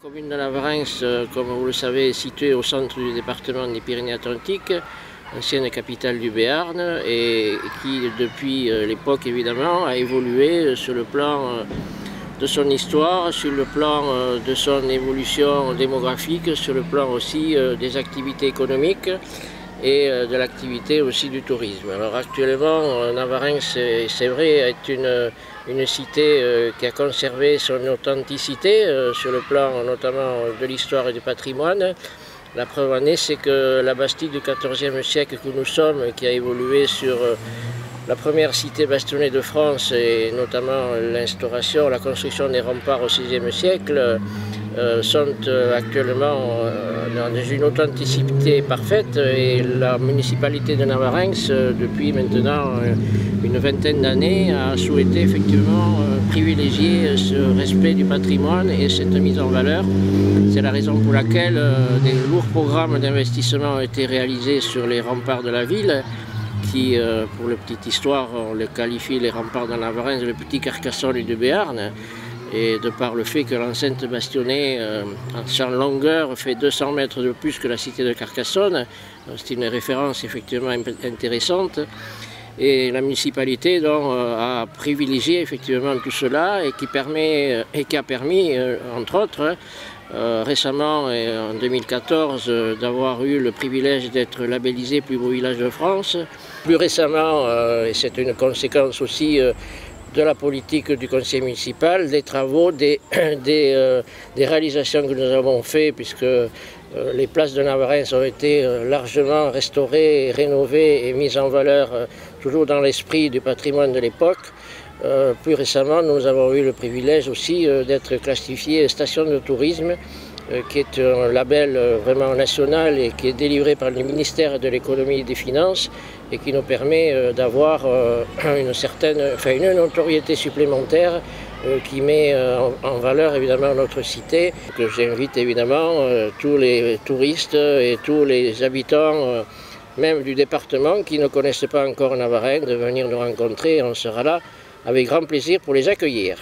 La commune de Navarrenx, comme vous le savez, est située au centre du département des Pyrénées-Atlantiques, ancienne capitale du Béarn, et qui, depuis l'époque évidemment, a évolué sur le plan de son histoire, sur le plan de son évolution démographique, sur le plan aussi des activités économiques et de l'activité aussi du tourisme. Alors actuellement, Navarrenx, c'est vrai, est une cité qui a conservé son authenticité sur le plan notamment de l'histoire et du patrimoine. La preuve en est, c'est que la Bastide du XIVe siècle que nous sommes, qui a évolué sur la première cité bastonnée de France et notamment l'instauration, la construction des remparts au VIe siècle, sont actuellement dans une authenticité parfaite, et la municipalité de Navarrenx, depuis maintenant une vingtaine d'années, a souhaité effectivement privilégier ce respect du patrimoine et cette mise en valeur. C'est la raison pour laquelle des lourds programmes d'investissement ont été réalisés sur les remparts de la ville, qui, pour la petite histoire, on le qualifie, les remparts de Navarrenx, le petit Carcassonne du Béarn. Et de par le fait que l'enceinte bastonnée en sa longueur fait 200 mètres de plus que la cité de Carcassonne, c'est une référence effectivement intéressante. Et la municipalité donc, a privilégié effectivement tout cela et qui a permis, entre autres, récemment, en 2014, d'avoir eu le privilège d'être labellisé plus beau village de France. Plus récemment, et c'est une conséquence aussi de la politique du conseil municipal, des travaux, des réalisations que nous avons faites, puisque les places de Navarrenx ont été largement restaurées, rénovées et mises en valeur, toujours dans l'esprit du patrimoine de l'époque. Plus récemment, nous avons eu le privilège aussi d'être classifié station de tourisme, qui est un label vraiment national et qui est délivré par le ministère de l'économie et des finances et qui nous permet d'avoir une notoriété supplémentaire qui met en valeur évidemment notre cité. J'invite évidemment tous les touristes et tous les habitants même du département qui ne connaissent pas encore Navarrenx de venir nous rencontrer. On sera là avec grand plaisir pour les accueillir.